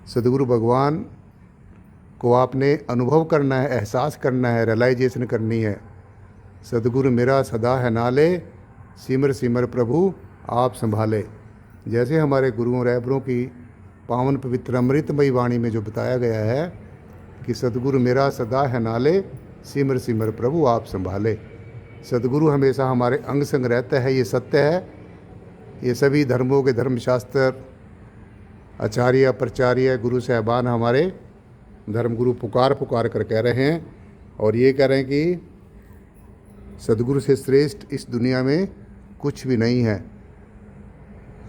सदगुरु भगवान को आपने अनुभव करना है, एहसास करना है, रियलाइजेशन करनी है। सदगुरु मेरा सदा है नाले, सिमर सिमर प्रभु आप संभाले। जैसे हमारे गुरुओं रहबरों की पावन पवित्र अमृतमयी वाणी में जो बताया गया है कि सदगुरु मेरा सदा है नाले, सिमर सिमर प्रभु आप संभाले। सदगुरु हमेशा हमारे अंग संग रहता है, ये सत्य है। ये सभी धर्मों के धर्मशास्त्र आचार्य प्रचार्य गुरु साहबान हमारे धर्मगुरु पुकार कर कह रहे हैं, और ये कह रहे हैं कि सदगुरु से श्रेष्ठ इस दुनिया में कुछ भी नहीं है।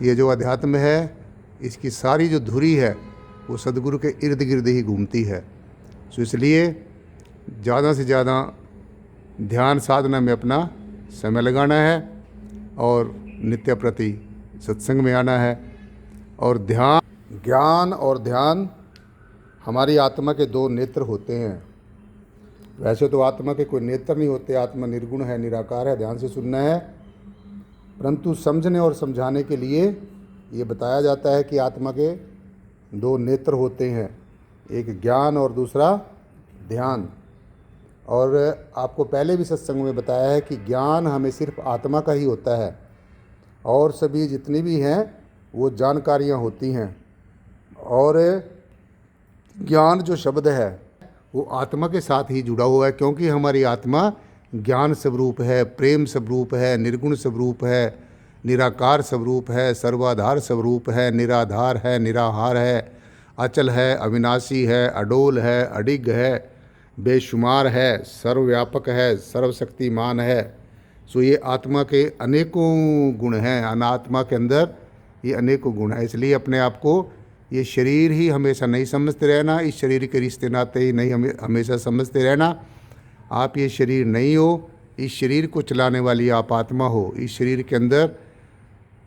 ये जो अध्यात्म है, इसकी सारी जो धुरी है वो सदगुरु के इर्द गिर्द ही घूमती है। सो इसलिए ज़्यादा से ज़्यादा ध्यान साधना में अपना समय लगाना है और नित्य प्रति सत्संग में आना है। और ज्ञान और ध्यान हमारी आत्मा के दो नेत्र होते हैं। वैसे तो आत्मा के कोई नेत्र नहीं होते, आत्मा निर्गुण है, निराकार है, ध्यान से सुनना है। परंतु समझने और समझाने के लिए ये बताया जाता है कि आत्मा के दो नेत्र होते हैं, एक ज्ञान और दूसरा ध्यान। और आपको पहले भी सत्संग में बताया है कि ज्ञान हमें सिर्फ आत्मा का ही होता है, और सभी जितनी भी हैं वो जानकारियाँ होती हैं। और ज्ञान जो शब्द है वो आत्मा के साथ ही जुड़ा हुआ है, क्योंकि हमारी आत्मा ज्ञान स्वरूप है, प्रेम स्वरूप है, निर्गुण स्वरूप है, निराकार स्वरूप है, सर्वाधार स्वरूप है, निराधार है, निराहार है, अचल है, अविनाशी है, अडोल है, अडिग है, बेशुमार है, सर्वव्यापक है, सर्वशक्तिमान है। सो ये आत्मा के अनेकों गुण हैं, अनात्मा के अंदर ये अनेकों गुण हैं। इसलिए अपने आप को ये शरीर ही हमेशा नहीं समझते रहना, इस शरीर के रिश्ते नाते ही नहीं हमेशा समझते रहना। आप ये शरीर नहीं हो, इस शरीर को चलाने वाली आप आत्मा हो, इस शरीर के अंदर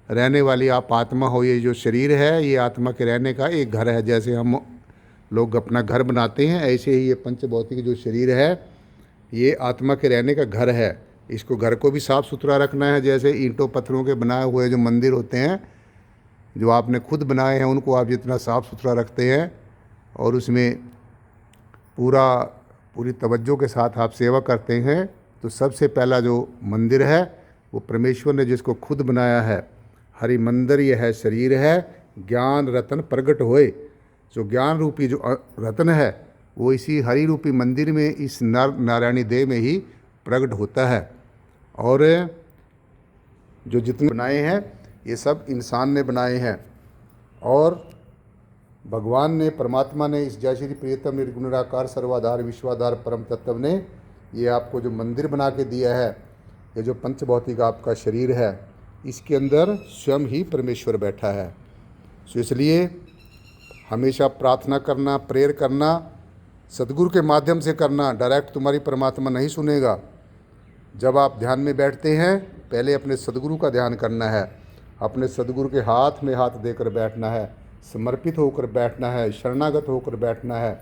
रहने वाली आप आत्मा हो। ये जो शरीर है ये आत्मा के रहने का एक घर है। जैसे हम लोग अपना घर बनाते हैं, ऐसे ही ये पंचभौतिक जो शरीर है ये आत्मा के रहने का घर है। इसको घर को भी साफ़ सुथरा रखना है। जैसे ईंटों पत्थरों के बनाए हुए जो मंदिर होते हैं, जो आपने खुद बनाए हैं, उनको आप जितना साफ़ सुथरा रखते हैं और उसमें पूरी तवज्जो के साथ आप सेवा करते हैं, तो सबसे पहला जो मंदिर है वो परमेश्वर ने जिसको खुद बनाया है। हरि मंदिर यह है शरीर है, ज्ञान रतन प्रगट होए। जो ज्ञान रूपी जो रतन है वो इसी हरि रूपी मंदिर में, इस नारायणी देह में ही प्रकट होता है। और जो जितने बनाए हैं ये सब इंसान ने बनाए हैं, और भगवान ने, परमात्मा ने, इस जय श्री प्रियतम निर्गुण निराकार सर्वाधार विश्वाधार परम तत्व ने ये आपको जो मंदिर बना के दिया है, ये जो पंचभौतिक आपका शरीर है, इसके अंदर स्वयं ही परमेश्वर बैठा है। सो इसलिए हमेशा प्रार्थना करना, प्रेयर करना सदगुरु के माध्यम से करना। डायरेक्ट तुम्हारी परमात्मा नहीं सुनेगा। जब आप ध्यान में बैठते हैं, पहले अपने सदगुरु का ध्यान करना है, अपने सदगुरु के हाथ में हाथ देकर बैठना है, समर्पित होकर बैठना है, शरणागत होकर बैठना है।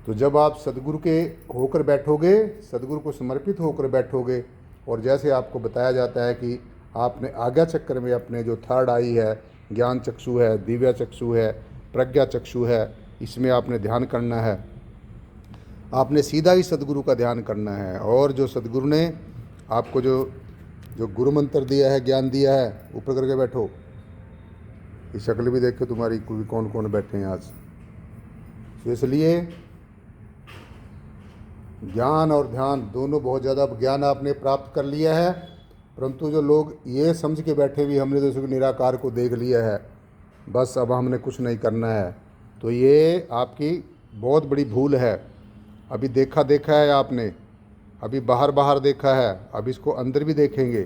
तो जब आप सदगुरु के होकर बैठोगे, सदगुरु को समर्पित होकर बैठोगे, और जैसे आपको बताया जाता है कि आपने आज्ञा चक्र में अपने जो थर्ड आई है, ज्ञान चक्षु है, दिव्या चक्षु है, प्रज्ञा चक्षु है, इसमें आपने ध्यान करना है। आपने सीधा ही सदगुरु का ध्यान करना है। और जो सदगुरु ने आपको जो गुरु मंत्र दिया है, ज्ञान दिया है, ऊपर करके बैठो। ये शक्ल भी देखो तुम्हारी कौन कौन बैठे हैं आज। तो इसलिए ज्ञान और ध्यान दोनों बहुत ज़्यादा, ज्ञान आपने प्राप्त कर लिया है, परंतु जो लोग ये समझ के बैठे भी हमने तो निराकार को देख लिया है, बस अब हमने कुछ नहीं करना है, तो ये आपकी बहुत बड़ी भूल है। अभी देखा है आपने, अभी बाहर देखा है, अब इसको अंदर भी देखेंगे।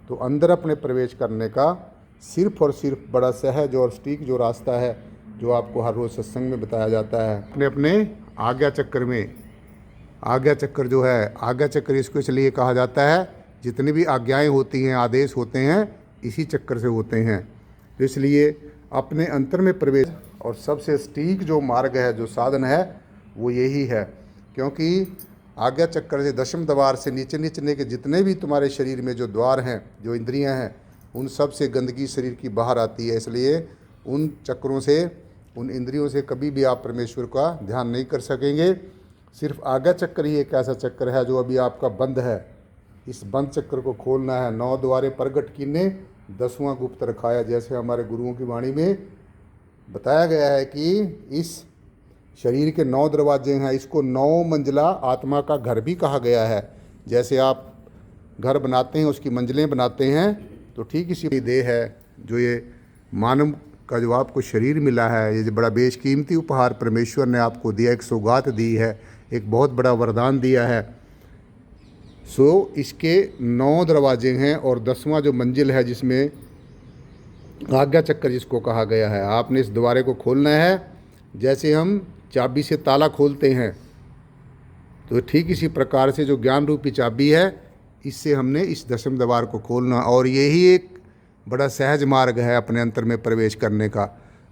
तो अंदर अपने प्रवेश करने का सिर्फ और सिर्फ बड़ा सहज और सटीक जो रास्ता है, जो आपको हर रोज़ सत्संग में बताया जाता है, अपने आज्ञा चक्र में। आज्ञा चक्र जो है, आज्ञा चक्र इसको इसलिए कहा जाता है, जितनी भी आज्ञाएं होती हैं, आदेश होते हैं, इसी चक्कर से होते हैं। तो इसलिए अपने अंतर में प्रवेश, और सबसे सटीक जो मार्ग है, जो साधन है, वो यही है। क्योंकि आज्ञा चक्र से दशम द्वार से नीचे के जितने भी तुम्हारे शरीर में जो द्वार हैं, जो इंद्रियां हैं, उन सब से गंदगी शरीर की बाहर आती है। इसलिए उन चक्रों से उन इंद्रियों से कभी भी आप परमेश्वर का ध्यान नहीं कर सकेंगे। सिर्फ आज्ञा चक्र ही एक ऐसा चक्र है जो अभी आपका बंद है। इस बंद चक्र को खोलना है। 9 द्वारे प्रगट कीने 10वां गुप्त रखाया, जैसे हमारे गुरुओं की वाणी में बताया गया है कि इस शरीर के 9 दरवाजे हैं। इसको 9 मंजिला आत्मा का घर भी कहा गया है। जैसे आप घर बनाते हैं, उसकी मंजिलें बनाते हैं, तो ठीक इसी देह है जो ये मानव का जो आपको शरीर मिला है, ये जो बड़ा बेशकीमती उपहार परमेश्वर ने आपको दिया, एक सौगात दी है, एक बहुत बड़ा वरदान दिया है। सो इसके 9 दरवाजे हैं और 10वां जो मंजिल है जिसमें आज्ञा चक्र जिसको कहा गया है, आपने इस द्वारे को खोलना है। जैसे हम चाबी से ताला खोलते हैं, तो ठीक इसी प्रकार से जो ज्ञान रूपी चाबी है, इससे हमने इस 10वें द्वार को खोलना। और यही एक बड़ा सहज मार्ग है अपने अंतर में प्रवेश करने का।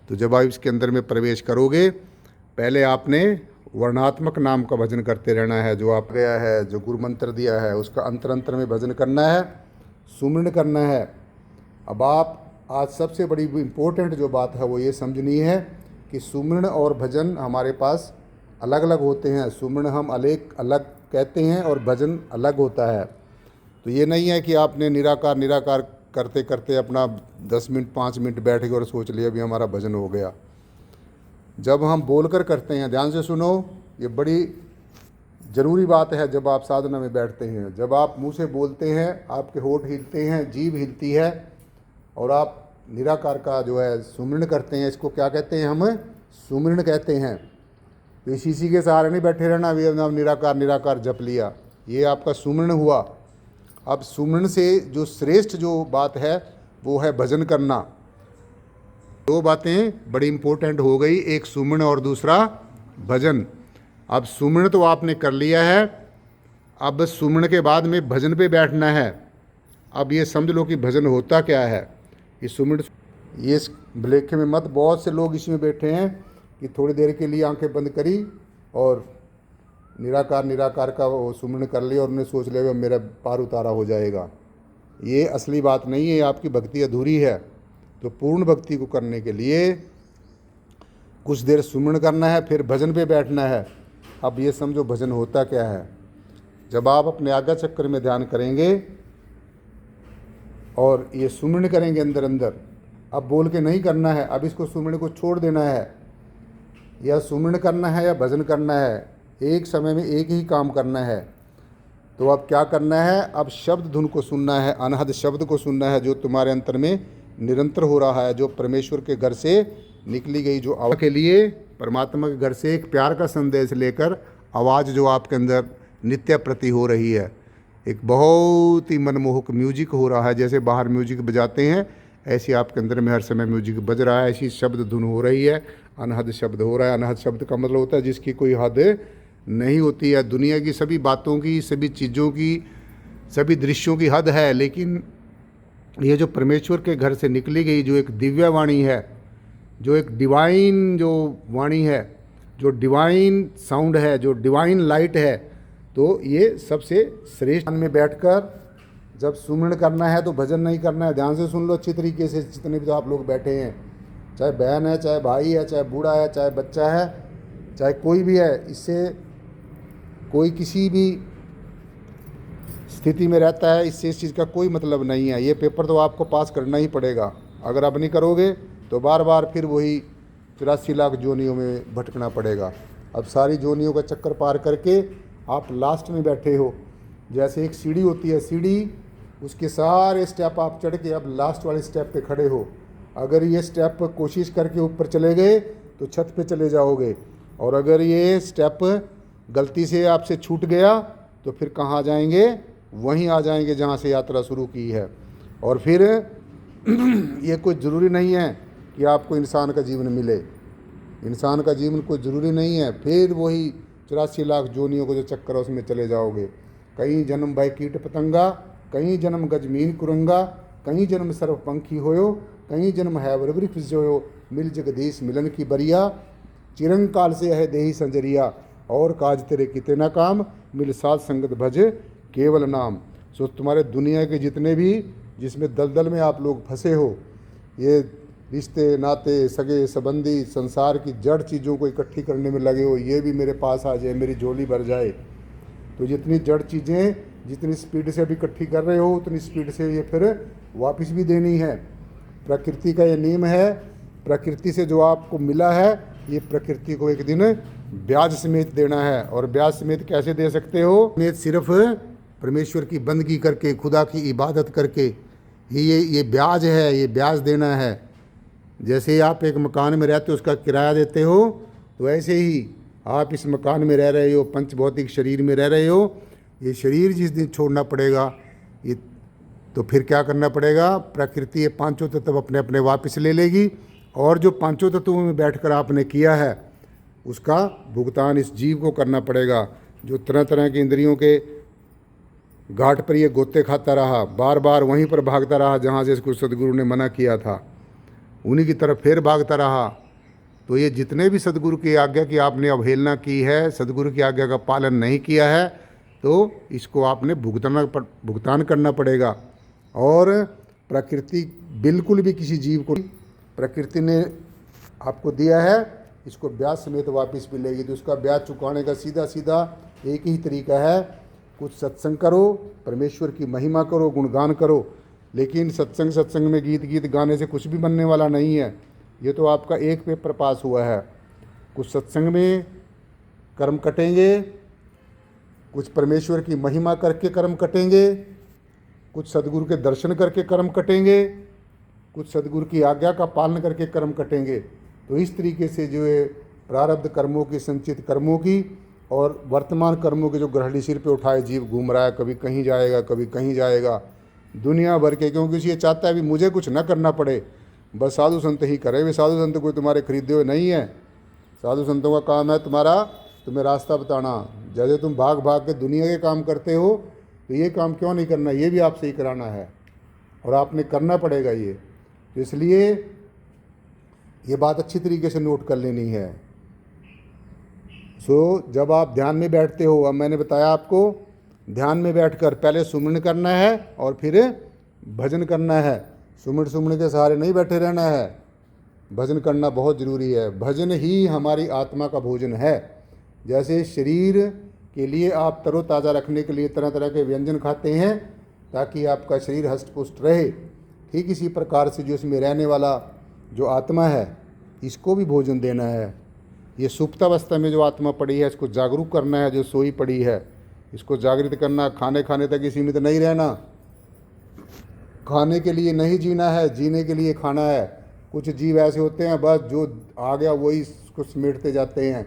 तो जब आप इसके अंदर में प्रवेश करोगे, पहले आपने वर्णात्मक नाम का भजन करते रहना है। जो आप गया है, जो गुरु मंत्र दिया है, उसका अंतर अंतर में भजन करना है, सुमिरन करना है। अब आप आज सबसे बड़ी इम्पोर्टेंट जो बात है वो ये समझनी है कि सुमिरन और भजन हमारे पास अलग अलग होते हैं। सुमिरन हम अलग कहते हैं और भजन अलग होता है। तो ये नहीं है कि आपने निराकार निराकार करते करते अपना 10 मिनट 5 मिनट बैठ गए और सोच लिया अभी हमारा भजन हो गया। जब हम बोलकर करते हैं, ध्यान से सुनो, ये बड़ी ज़रूरी बात है। जब आप साधना में बैठते हैं, जब आप मुंह से बोलते हैं, आपके होंठ हिलते हैं, जीभ हिलती है, और आप निराकार का जो है सुमिरन करते हैं, इसको क्या कहते हैं? हम सुमिरन कहते हैं। तो इसी के सहारे नहीं बैठे रहना, अभी निराकार निराकार जप लिया, ये आपका सुमिरन हुआ। अब सुमिरन से जो श्रेष्ठ जो बात है वो है भजन करना। 2 बातें बड़ी इंपॉर्टेंट हो गई, एक सुमिरन और दूसरा भजन। अब सुमिरन तो आपने कर लिया है, अब सुमिरन के बाद में भजन पे बैठना है। अब ये समझ लो कि भजन होता क्या है। ये सुमिरन, ये भलेखे में मत, बहुत से लोग इसमें बैठे हैं कि थोड़ी देर के लिए आंखें बंद करी और निराकार निराकार का वो सुमिरन कर लिया और उन्हें सोच लिया मेरा पार उतारा हो जाएगा। ये असली बात नहीं है, आपकी भक्ति अधूरी है। तो पूर्ण भक्ति को करने के लिए कुछ देर सुमिरन करना है, फिर भजन पे बैठना है। अब ये समझो भजन होता क्या है। जब आप अपने आज्ञा चक्र में ध्यान करेंगे और ये सुमिरन करेंगे अंदर अंदर, अब बोल के नहीं करना है, अब इसको सुमिरन को छोड़ देना है। या सुमिरन करना है या भजन करना है, एक समय में एक ही काम करना है। तो अब क्या करना है? अब शब्द धुन को सुनना है, अनहद शब्द को सुनना है जो तुम्हारे अंतर में निरंतर हो रहा है, जो परमेश्वर के घर से निकली गई जो आवाज़ के लिए, परमात्मा के घर से एक प्यार का संदेश लेकर आवाज़ जो आपके अंदर नित्य प्रति हो रही है। एक बहुत ही मनमोहक म्यूजिक हो रहा है, जैसे बाहर म्यूजिक बजाते हैं ऐसे आपके अंदर में हर समय म्यूजिक बज रहा है, ऐसी शब्द धुन हो रही है, अनहद शब्द हो रहा है। अनहद शब्द का मतलब होता है जिसकी कोई हद नहीं होती है। दुनिया की सभी बातों की, सभी चीज़ों की, सभी दृश्यों की हद है, लेकिन ये जो परमेश्वर के घर से निकली गई जो एक दिव्य वाणी है, जो एक डिवाइन जो वाणी है, जो डिवाइन साउंड है, जो डिवाइन लाइट है, तो ये सबसे श्रेष्ठ में बैठकर जब सुमिरन करना है तो भजन नहीं करना है। ध्यान से सुन लो अच्छी तरीके से, जितने भी तो आप लोग बैठे हैं, चाहे बहन है, चाहे भाई है, चाहे बूढ़ा है, चाहे बच्चा है, चाहे कोई भी है, इससे कोई किसी भी स्थिति में रहता है, इससे इस चीज़ का कोई मतलब नहीं है। ये पेपर तो आपको पास करना ही पड़ेगा। अगर आप नहीं करोगे तो बार बार फिर वही 84 लाख जोनियों में भटकना पड़ेगा। अब सारी जोनियों का चक्कर पार करके आप लास्ट में बैठे हो। जैसे एक सीढ़ी होती है, सीढ़ी, उसके सारे स्टेप आप चढ़ के अब लास्ट वाले स्टेप पे खड़े हो। अगर ये स्टेप कोशिश करके ऊपर चले गए तो छत पे चले जाओगे, और अगर ये स्टेप गलती से आपसे छूट गया तो फिर कहाँ जाएंगे? वहीं आ जाएंगे जहाँ से यात्रा शुरू की है। और फिर ये कोई ज़रूरी नहीं है कि आपको इंसान का जीवन मिले, इंसान का जीवन कोई ज़रूरी नहीं है। फिर वही 84 लाख जोनियों को जो चक्कर है उसमें चले जाओगे। कहीं जन्म भय कीट पतंगा, कहीं जन्म गजमीन कुरंगा, कहीं जन्म सर्वपंखी होयो, कहीं जन्म है वृक्ष जोयो, मिल जगदीश मिलन की बरिया, चिरंकाल से है देही संजरिया, और काज तेरे किते ना काम, मिल साथ संगत भज केवल नाम। सो तुम्हारे दुनिया के जितने भी जिसमें दलदल में आप लोग फंसे हो, ये रिश्ते नाते सगे संबंधी संसार की जड़ चीज़ों को इकट्ठी करने में लगे हो, ये भी मेरे पास आ जाए, मेरी झोली भर जाए। तो जितनी जड़ चीज़ें जितनी स्पीड से अभी इकट्ठी कर रहे हो उतनी स्पीड से ये फिर वापस भी देनी है। प्रकृति का ये नियम है, प्रकृति से जो आपको मिला है ये प्रकृति को एक दिन ब्याज समेत देना है। और ब्याज समेत कैसे दे सकते हो? समेत सिर्फ परमेश्वर की बंदगी करके, खुदा की इबादत करके ये ब्याज है, ये ब्याज देना है। जैसे आप एक मकान में रहते हो उसका किराया देते हो, तो ऐसे ही आप इस मकान में रह रहे हो, पंच भौतिक शरीर में रह रहे हो। ये शरीर जिस दिन छोड़ना पड़ेगा ये तो फिर क्या करना पड़ेगा? प्रकृति ये पांचों तत्व अपने अपने वापस ले लेगी, और जो पांचों तत्वों में बैठकर आपने किया है उसका भुगतान इस जीव को करना पड़ेगा, जो तरह तरह की इंद्रियों के घाट पर ये गोते खाता रहा, बार बार वहीं पर भागता रहा जहाँ से इसको सदगुरु ने मना किया था, उन्हीं की तरफ फिर भागता रहा। तो ये जितने भी सदगुरु की आज्ञा की आपने अवहेलना की है, सदगुरु की आज्ञा का पालन नहीं किया है, तो इसको आपने भुगतान करना पड़ेगा। और प्रकृति बिल्कुल भी किसी जीव को प्रकृति ने आपको दिया है, इसको ब्याज समेत वापस मिलेगी। तो उसका ब्याज चुकाने का सीधा सीधा एक ही तरीका है, कुछ सत्संग करो, परमेश्वर की महिमा करो, गुणगान करो। लेकिन सत्संग में गीत गाने से कुछ भी बनने वाला नहीं है। ये तो आपका एक पेपर पास हुआ है। कुछ सत्संग में कर्म कटेंगे, कुछ परमेश्वर की महिमा करके कर्म कटेंगे, कुछ सदगुरु के दर्शन करके कर्म कटेंगे, कुछ सदगुरु की आज्ञा का पालन करके कर्म कटेंगे। तो इस तरीके से जो है प्रारब्ध कर्मों की, संचित कर्मों की और वर्तमान कर्मों के जो ग्रहणी सिर पे उठाए जीव घूम रहा है, कभी कहीं जाएगा कभी कहीं जाएगा, दुनिया भर के, क्योंकि ये चाहता है भी मुझे कुछ ना करना पड़े, बस साधु संत ही करे। वे साधु संत कोई तुम्हारे खरीदे हुए नहीं है। साधु संतों का काम है तुम्हें रास्ता बताना। जैसे तुम भाग भाग के दुनिया के काम करते हो, तो ये काम क्यों नहीं करना, ये भी आपसे ही कराना है और आपने करना पड़ेगा ये। तो इसलिए ये बात अच्छी तरीके से नोट कर लेनी है। जब आप ध्यान में बैठते हो, अब मैंने बताया आपको, ध्यान में बैठकर पहले सुमरण करना है और फिर भजन करना है। सुमरण के सहारे नहीं बैठे रहना है, भजन करना बहुत ज़रूरी है। भजन ही हमारी आत्मा का भोजन है। जैसे शरीर के लिए आप तरोताज़ा रखने के लिए तरह तरह के व्यंजन खाते हैं ताकि आपका शरीर हष्ट पुष्ट रहे, ठीक इसी प्रकार से जो इसमें रहने वाला जो आत्मा है इसको भी भोजन देना है। ये सुप्तावस्था में जो आत्मा पड़ी है इसको जागरूक करना है, जो सोई पड़ी है इसको जागृत करना। खाने तक ही सीमित नहीं रहना, खाने के लिए नहीं जीना है, जीने के लिए खाना है। कुछ जीव ऐसे होते हैं बस जो आ गया वही इसको समेटते जाते हैं।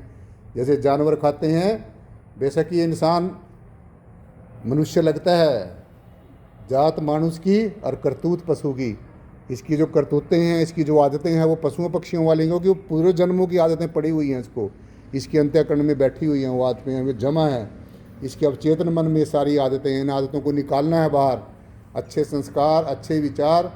जैसे जानवर खाते हैं, बेशक ये इंसान मनुष्य लगता है, जात मानुष की और करतूत पशु की। इसकी जो करतूतें हैं, इसकी जो आदतें हैं वो पशुओं पक्षियों वाली, क्योंकि वो पूरे जन्मों की आदतें पड़ी हुई हैं इसको, इसके अंतःकरण में बैठी हुई हैं, वो आदतें जमा हैं इसके अवचेतन मन में सारी आदतें हैं। इन आदतों को निकालना है बाहर। अच्छे संस्कार, अच्छे विचार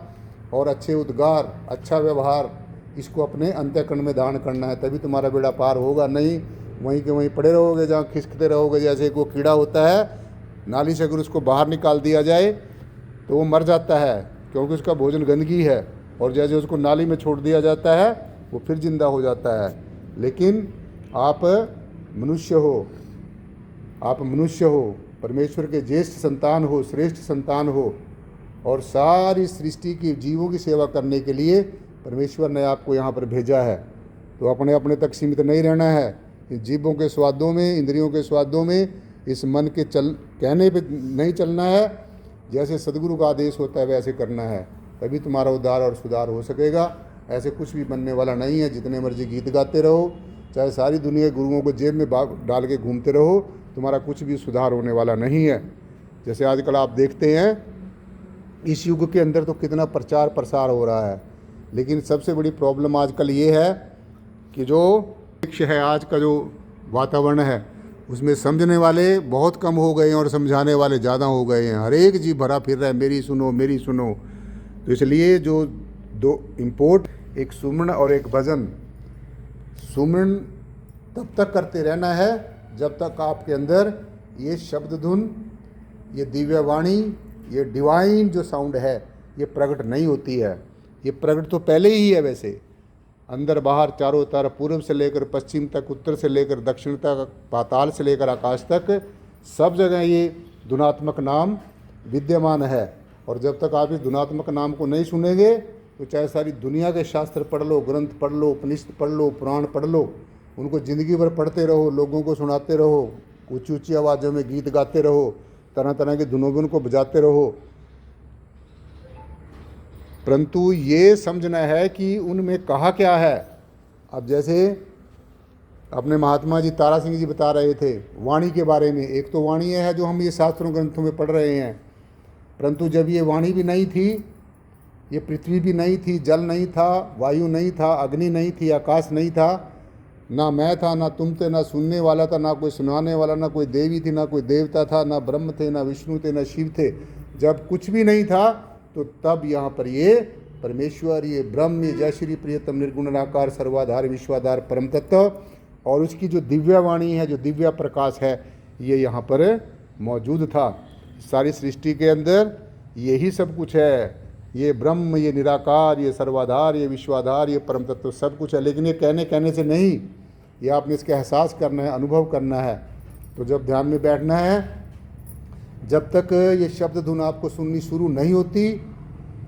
और अच्छे उद्गार, अच्छा व्यवहार, इसको अपने अंतःकरण में धारण करना है, तभी तुम्हारा बेड़ा पार होगा। नहीं वहीं के वहीं पड़े रहोगे, जहाँ खिसकते रहोगे। जैसे को कीड़ा होता है, नाली से अगर उसको बाहर निकाल दिया जाए तो वो मर जाता है, क्योंकि उसका भोजन गंदगी है। और जैसे उसको नाली में छोड़ दिया जाता है वो फिर जिंदा हो जाता है। लेकिन आप मनुष्य हो, आप मनुष्य हो, परमेश्वर के ज्येष्ठ संतान हो, श्रेष्ठ संतान हो, और सारी सृष्टि की जीवों की सेवा करने के लिए परमेश्वर ने आपको यहाँ पर भेजा है। तो अपने अपने तक सीमित नहीं रहना है। जीवों के स्वादों में, इंद्रियों के स्वादों में, इस मन के कहने पे नहीं चलना है। जैसे सदगुरु का आदेश होता है वैसे करना है, तभी तुम्हारा उद्धार और सुधार हो सकेगा। ऐसे कुछ भी बनने वाला नहीं है। जितने मर्जी गीत गाते रहो, चाहे सारी दुनिया गुरुओं को जेब में डाल के घूमते रहो, तुम्हारा कुछ भी सुधार होने वाला नहीं है। जैसे आजकल आप देखते हैं इस युग के अंदर तो कितना प्रचार प्रसार हो रहा है, लेकिन सबसे बड़ी प्रॉब्लम आजकल ये है कि जो शिक्षा है, आज का जो वातावरण है, उसमें समझने वाले बहुत कम हो गए हैं और समझाने वाले ज़्यादा हो गए हैं। हर एक जी भरा फिर रहा है, मेरी सुनो मेरी सुनो। तो इसलिए जो दो इम्पोर्ट, एक सुमरण और एक भजन। सुमरण तब तक करते रहना है जब तक आपके अंदर ये शब्द धुन, ये दिव्य वाणी, ये डिवाइन जो साउंड है ये प्रकट नहीं होती है। ये प्रकट तो पहले ही है, वैसे अंदर बाहर चारों तरफ, पूर्व से लेकर पश्चिम तक, उत्तर से लेकर दक्षिण तक, पाताल से लेकर आकाश तक, सब जगह ये धुनात्मक नाम विद्यमान है। और जब तक आप इस धुनात्मक नाम को नहीं सुनेंगे तो चाहे सारी दुनिया के शास्त्र पढ़ लो, ग्रंथ पढ़ लो, उपनिषद पढ़ लो, पुराण पढ़ लो, उनको ज़िंदगी भर पढ़ते रहो, लोगों को सुनाते रहो, ऊँची ऊँची आवाज़ों में गीत गाते रहो, तरह तरह के धुनों में उनको बजाते रहो, परंतु ये समझना है कि उनमें कहा क्या है। अब जैसे अपने महात्मा जी तारा सिंह जी बता रहे थे वाणी के बारे में, एक तो वाणी है जो हम ये शास्त्रों ग्रंथों में पढ़ रहे हैं, परंतु जब ये वाणी भी नहीं थी, ये पृथ्वी भी नहीं थी, जल नहीं था, वायु नहीं था, अग्नि नहीं थी, आकाश नहीं था, ना मैं था, ना तुम थे, ना सुनने वाला था, ना कोई सुनाने वाला, ना कोई देवी थी, ना कोई देवता था, ना ब्रह्म थे, ना विष्णु थे, ना शिव थे। जब कुछ भी नहीं था तो तब यहाँ पर ये परमेश्वर, ये ब्रह्म, ये जय श्री प्रियतम निर्गुण निराकार सर्वाधार विश्वाधार परम तत्व और उसकी जो दिव्य वाणी है, जो दिव्य प्रकाश है, ये यहाँ पर मौजूद था। सारी सृष्टि के अंदर यही सब कुछ है, ये ब्रह्म, ये निराकार, ये सर्वाधार, ये विश्वाधार, ये परम तत्व सब कुछ है। लेकिन ये कहने से नहीं, ये आपने इसका एहसास करना है, अनुभव करना है। तो जब ध्यान में बैठना है, जब तक ये शब्द धुन आपको सुननी शुरू नहीं होती।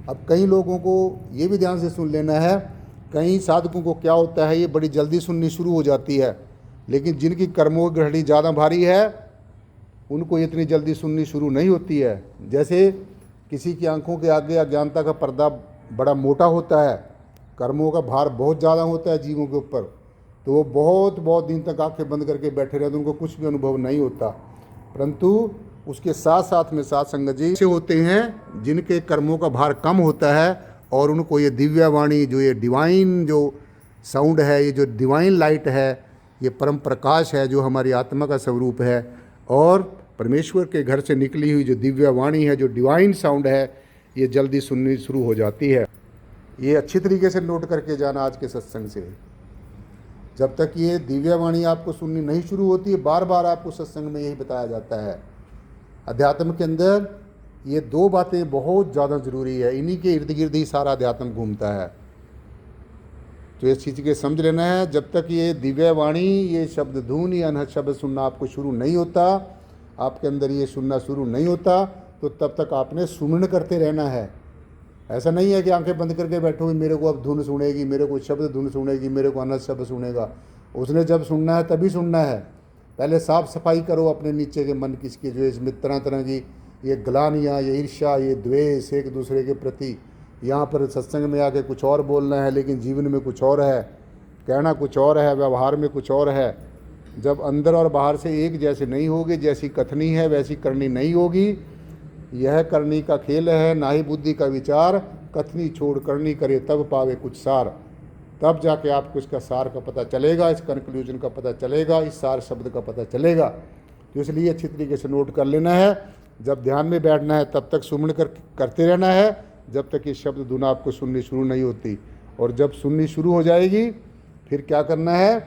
अब कई लोगों को ये भी ध्यान से सुन लेना है, कई साधकों को क्या होता है, ये बड़ी जल्दी सुननी शुरू हो जाती है, लेकिन जिनकी कर्मों की घड़ी ज़्यादा भारी है उनको इतनी जल्दी सुननी शुरू नहीं होती है। जैसे किसी की आंखों के आगे अज्ञानता का पर्दा बड़ा मोटा होता है, कर्मों का भार बहुत ज़्यादा होता है जीवों के ऊपर, तो वो बहुत बहुत दिन तक आंखें बंद करके बैठे रहते, उनको कुछ भी अनुभव नहीं होता। परंतु उसके साथ साथ में साथ संगत जी से होते हैं जिनके कर्मों का भार कम होता है और उनको ये दिव्य वाणी, जो ये डिवाइन जो साउंड है, ये जो डिवाइन लाइट है, ये परम प्रकाश है जो हमारी आत्मा का स्वरूप है, और परमेश्वर के घर से निकली हुई जो दिव्य वाणी है, जो डिवाइन साउंड है, ये जल्दी सुननी शुरू हो जाती है। ये अच्छी तरीके से नोट करके जाना आज के सत्संग से। जब तक ये दिव्य वाणी आपको सुननी नहीं शुरू होती है, बार बार आपको सत्संग में यही बताया जाता है। अध्यात्म के अंदर ये दो बातें बहुत ज़्यादा ज़रूरी है, इन्हीं के इर्द गिर्द ही सारा अध्यात्म घूमता है। तो इस चीज़ के समझ लेना है, जब तक ये दिव्य वाणी, ये शब्द धुन, ये अनहद शब्द सुनना आपको शुरू नहीं होता, आपके अंदर ये सुनना शुरू नहीं होता, तो तब तक आपने सुमरण करते रहना है। ऐसा नहीं है कि आंखें बंद करके बैठो, मेरे को अब धुन सुनेगी, मेरे को शब्द धुन सुनेगी, मेरे को अनहद शब्द सुनेगा। उसने जब सुनना है तभी सुनना है। पहले साफ सफाई करो अपने नीचे के मन किसके, जो इसमें तरह तरह की ये ग्लानियाँ, ये ईर्ष्या, ये द्वेष एक दूसरे के प्रति, यहाँ पर सत्संग में आके कुछ और बोलना है लेकिन जीवन में कुछ और है, कहना कुछ और है, व्यवहार में कुछ और है। जब अंदर और बाहर से एक जैसे नहीं होगी, जैसी कथनी है वैसी करनी नहीं होगी। यह करनी का खेल है, ना ही बुद्धि का विचार, कथनी छोड़ करनी करे तब पावे कुछ सार। तब जाके आपको इसका सार का पता चलेगा, इस कंक्लूजन का पता चलेगा, इस सार शब्द का पता चलेगा। तो इसलिए अच्छी तरीके से नोट कर लेना है। जब ध्यान में बैठना है तब तक सुमन करते रहना है, जब तक ये शब्द धुन आपको सुननी शुरू नहीं होती। और जब सुननी शुरू हो जाएगी फिर क्या करना है,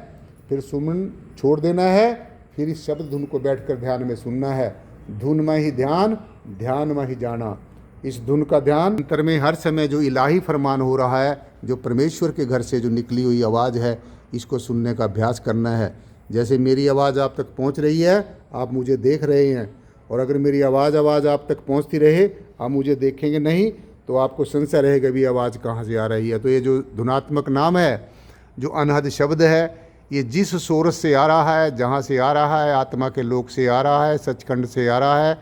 फिर सुमन छोड़ देना है, फिर इस शब्द धुन को बैठकर ध्यान में सुनना है। धुन में ही ध्यान, ध्यान में ही जाना। इस धुन का ध्यान अंतर में हर समय जो इलाही फरमान हो रहा है, जो परमेश्वर के घर से जो निकली हुई आवाज़ है, इसको सुनने का अभ्यास करना है। जैसे मेरी आवाज़ आप तक पहुंच रही है, आप मुझे देख रहे हैं, और अगर मेरी आवाज़ आप तक पहुंचती रहे, आप मुझे देखेंगे नहीं, तो आपको संशय रहेगा भी आवाज़ कहाँ से आ रही है। तो ये जो धुनात्मक नाम है, जो अनहद शब्द है, ये जिस सोर्स से आ रहा है, जहाँ से आ रहा है, आत्मा के लोक से आ रहा है, सचखंड से आ रहा है,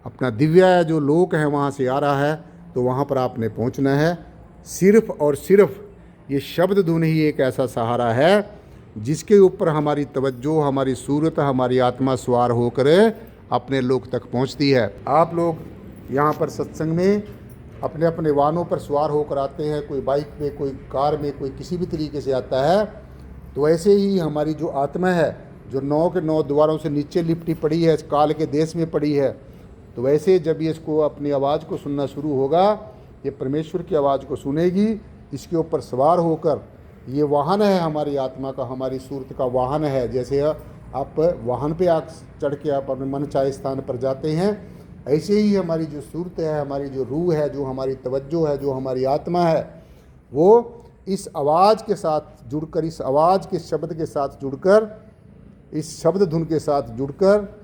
अपना दिव्य जो लोक है वहाँ से आ रहा है, तो वहाँ पर आपने पहुँचना है। सिर्फ और सिर्फ ये शब्द धुन ही एक ऐसा सहारा है जिसके ऊपर हमारी तवज्जो, हमारी सूरत, हमारी आत्मा सवार होकर अपने लोक तक पहुँचती है। आप लोग यहाँ पर सत्संग में अपने अपने वाहनों पर सवार होकर आते हैं, कोई बाइक पे, कोई कार में, कोई किसी भी तरीके से आता है। तो ऐसे ही हमारी जो आत्मा है, जो 9 के 9 द्वारों से नीचे लिपटी पड़ी है, इस काल के देश में पड़ी है, तो वैसे जब ये इसको अपनी आवाज़ को सुनना शुरू होगा, ये परमेश्वर की आवाज़ को सुनेगी, इसके ऊपर सवार होकर, ये वाहन है हमारी आत्मा का, हमारी सूरत का वाहन है। जैसे आप वाहन पे आग चढ़ के आप अपने मन चाहे स्थान पर जाते हैं, ऐसे ही हमारी जो सूरत है, हमारी जो रूह है, जो हमारी तवज्जो है, जो हमारी आत्मा है, वो इस आवाज़ के साथ जुड़कर, इस आवाज़ के शब्द के साथ जुड़कर, इस शब्द धुन के साथ जुड़कर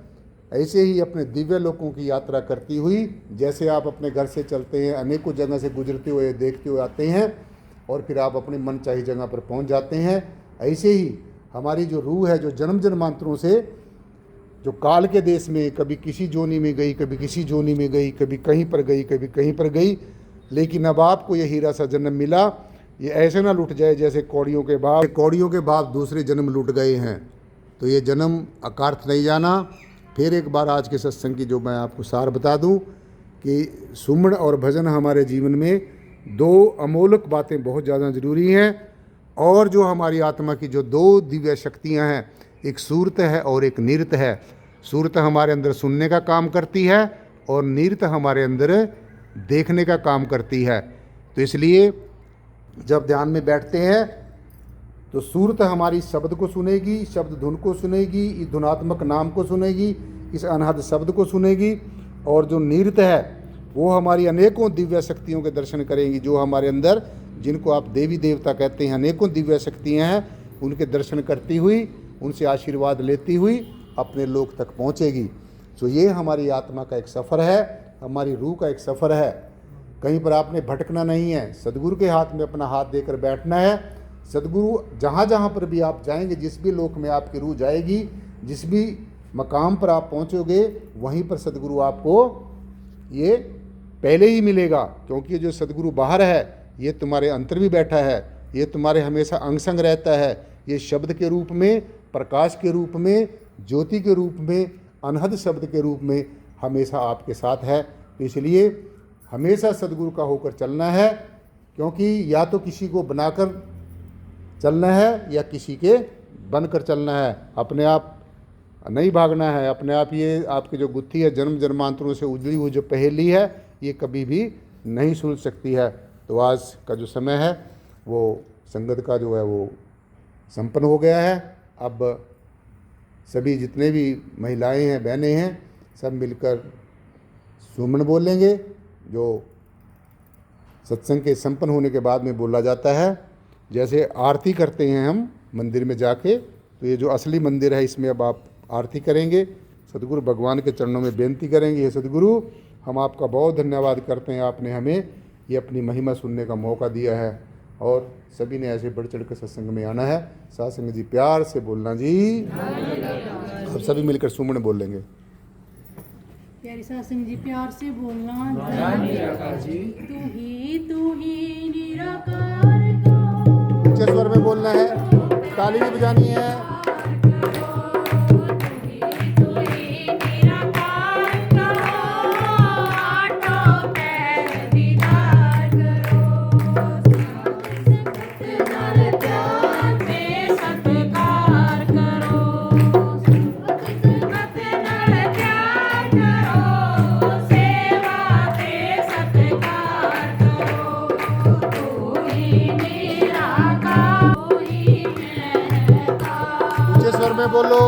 ऐसे ही अपने दिव्य लोकों की यात्रा करती हुई, जैसे आप अपने घर से चलते हैं, अनेकों जगह से गुजरते हुए देखते हुए आते हैं और फिर आप अपनी मन चाही जगह पर पहुंच जाते हैं, ऐसे ही हमारी जो रूह है, जो जन्म जन्मांतरों से जो काल के देश में कभी किसी जोनी में गई, कभी किसी जोनी में गई, कभी कहीं पर गई, कभी कहीं पर गई, लेकिन अब आपको ये हीरा सा जन्म मिला, ये ऐसे ना लुट जाए जैसे कौड़ियों के बाप दूसरे जन्म लुट गए हैं। तो ये जन्म अकार्थ नहीं जाना। फिर एक बार आज के सत्संग की जो मैं आपको सार बता दूं कि सुमन और भजन हमारे जीवन में दो अमोलक बातें बहुत ज़्यादा ज़रूरी हैं, और जो हमारी आत्मा की जो दो दिव्य शक्तियां हैं, एक सूरत है और एक नीरत है। सूरत हमारे अंदर सुनने का काम करती है और नीरत हमारे अंदर देखने का काम करती है। तो इसलिए जब ध्यान में बैठते हैं तो सूरत हमारी शब्द को सुनेगी, शब्द धुन को सुनेगी, इस धुनात्मक नाम को सुनेगी, इस अनहद शब्द को सुनेगी, और जो नीरत है वो हमारी अनेकों दिव्य शक्तियों के दर्शन करेंगी, जो हमारे अंदर, जिनको आप देवी देवता कहते हैं, अनेकों दिव्य शक्तियाँ हैं, उनके दर्शन करती हुई, उनसे आशीर्वाद लेती हुई अपने लोक तक पहुँचेगी। तो ये हमारी आत्मा का एक सफ़र है, हमारी रूह का एक सफ़र है। कहीं पर आपने भटकना नहीं है, सदगुरु के हाथ में अपना हाथ देकर बैठना है। सदगुरु जहाँ जहाँ पर भी आप जाएंगे, जिस भी लोक में आपकी रूह जाएगी, जिस भी मकाम पर आप पहुँचोगे, वहीं पर सदगुरु आपको ये पहले ही मिलेगा, क्योंकि जो सदगुरु बाहर है ये तुम्हारे अंतर भी बैठा है, ये तुम्हारे हमेशा अंग संग रहता है। ये शब्द के रूप में, प्रकाश के रूप में, ज्योति के रूप में, अनहद शब्द के रूप में हमेशा आपके साथ है। तो इसलिए हमेशा सदगुरु का होकर चलना है, क्योंकि या तो किसी को बनाकर चलना है या किसी के बनकर चलना है। अपने आप नहीं भागना है, अपने आप। ये आपकी जो गुत्थी है, जन्म जन्मांतरों से उजड़ी हुई जो पहेली है, ये कभी भी नहीं सुलझ सकती है। तो आज का जो समय है वो संगत का जो है वो संपन्न हो गया है। अब सभी जितने भी महिलाएं हैं, बहनें हैं, सब मिलकर सुमन बोलेंगे, जो सत्संग के संपन्न होने के बाद में बोला जाता है। जैसे आरती करते हैं हम मंदिर में जाके, तो ये जो असली मंदिर है इसमें अब आप आरती करेंगे, सदगुरु भगवान के चरणों में बेनती करेंगे, हे सदगुरु हम आपका बहुत धन्यवाद करते हैं, आपने हमें ये अपनी महिमा सुनने का मौका दिया है। और सभी ने ऐसे बढ़ चढ़ कर सत्संग में आना है। साथ संग जी प्यार से बोलना जी। अब सभी मिलकर सुमन बोलेंगे। प्यारी सासंग जी प्यार से बोलना जी। तू ही निराकार को ऊंचे स्वर में बोलना है, ताली भी बजानी है। स्वर में बोलो।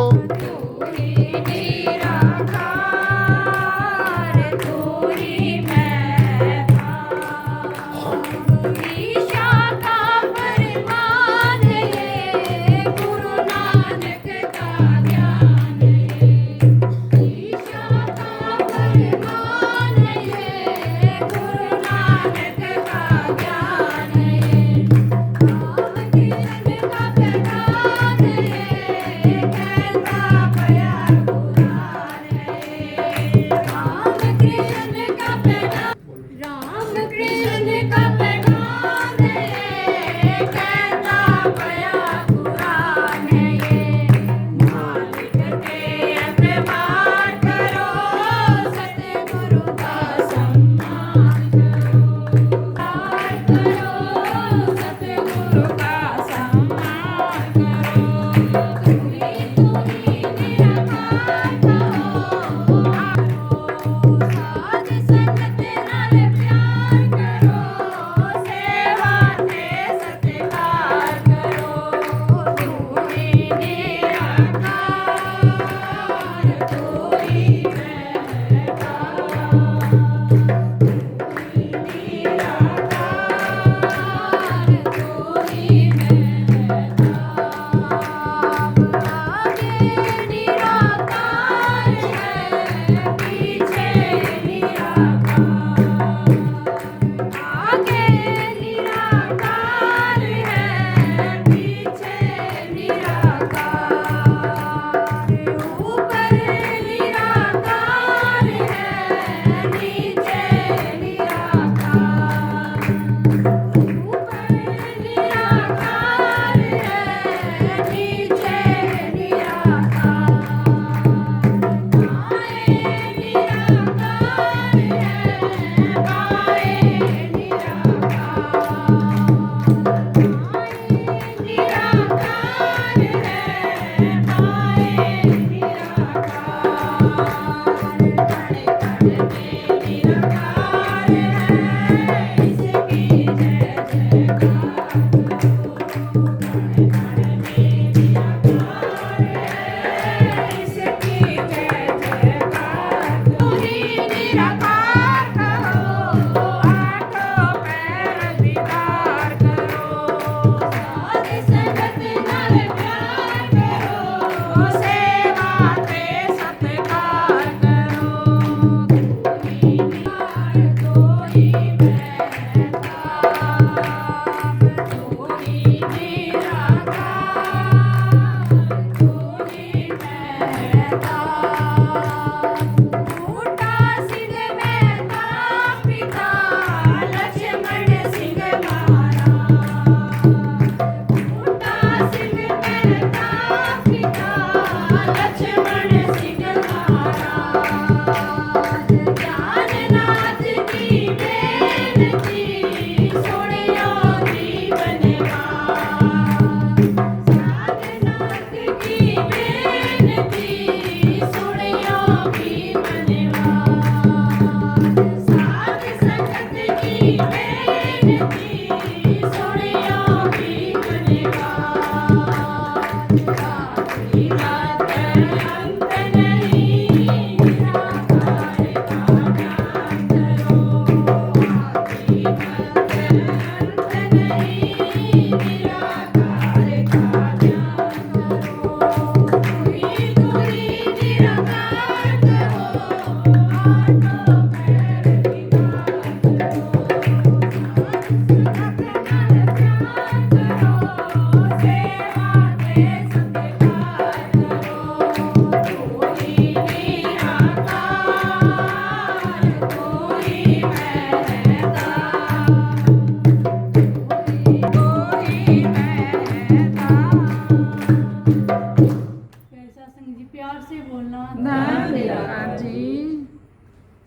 निराकार जी।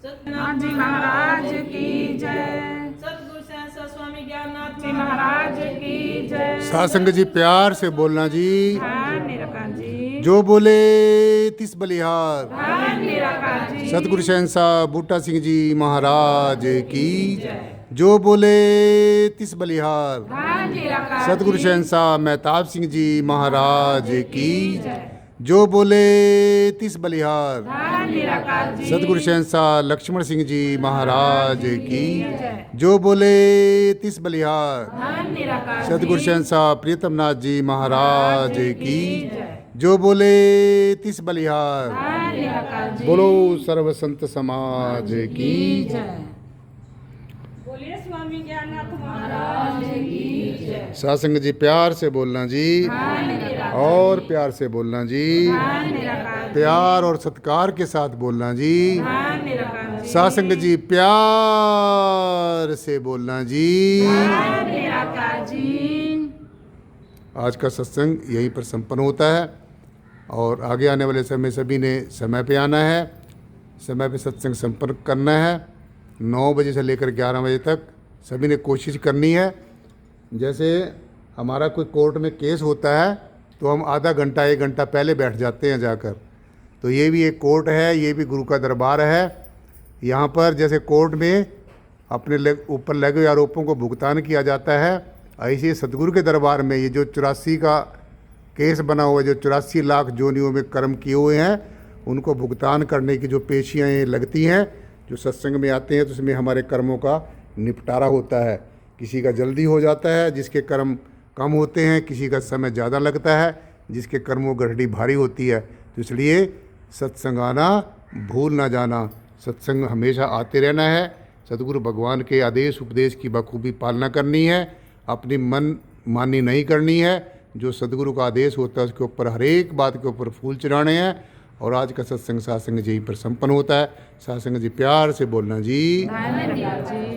सत्यनाथ जी महाराज की जय। सतगुरु सहसा स्वामी ज्ञाननाथ जी महाराज की जय। सासंग जी प्यार से बोलना जी। धन निराकार जी। जो बोले तिस बलिहार। धन निराकार जी। सतगुरु शहंशाह बूटा सिंह जी महाराज की। जो बोले तिस बलिहार। धन निराकार सतगुरु शहंशाह मेहताब सिंह जी महाराज की। जो बोले तिस बलिहार। धन निराकार जी। सतगुरु शहंशाह लक्ष्मण सिंह जी महाराज की। जो बोले तिस बलिहार। धन निराकार सतगुरु शहंशाह प्रियतम नाथ जी महाराज की। जो बोले तिस बलिहार। धन निराकार जी। बोलो सर्व संत समाज की। बोलिए स्वामी ज्ञाननाथ महाराज की जय। सासंग जी प्यार से बोलना जी। और प्यार से बोलना जी। धन निराकार प्यार और सत्कार के साथ बोलना जी। धन निराकार जी। सासंग जी प्यार से बोलना जी। धन निराकार जी। आज का सत्संग यहीं पर संपन्न होता है और आगे आने वाले समय सभी ने समय पे आना है, समय पे सत्संग संपन्न करना है। 9 बजे से लेकर 11 बजे तक सभी ने कोशिश करनी है। जैसे हमारा कोई कोर्ट में केस होता है तो हम आधा घंटा 1 घंटा पहले बैठ जाते हैं जाकर। तो ये भी एक कोर्ट है, ये भी गुरु का दरबार है। यहाँ पर जैसे कोर्ट में अपने ऊपर लगे हुए आरोपों को भुगतान किया जाता है, ऐसे सतगुरु के दरबार में ये जो 84 का केस बना हुआ है, जो 84 लाख जोनियों में कर्म किए हुए हैं, उनको भुगतान करने की जो पेशियाँ लगती हैं, जो सत्संग में आते हैं तो उसमें हमारे कर्मों का निपटारा होता है। किसी का जल्दी हो जाता है, जिसके कर्म कम होते हैं, किसी का समय ज़्यादा लगता है, जिसके कर्मों गढ़ड़ी भारी होती है। तो इसलिए सत्संग आना भूल ना जाना, सत्संग हमेशा आते रहना है। सतगुरु भगवान के आदेश उपदेश की बखूबी पालना करनी है, अपनी मन मानी नहीं करनी है। जो सतगुरु का आदेश होता है उसके ऊपर हर एक बात के ऊपर फूल चढ़ाने हैं। और आज का सत्संग सासंग जी पर संपन्न होता है। सासंग जी प्यार से बोलना जी। धन निराकार जी।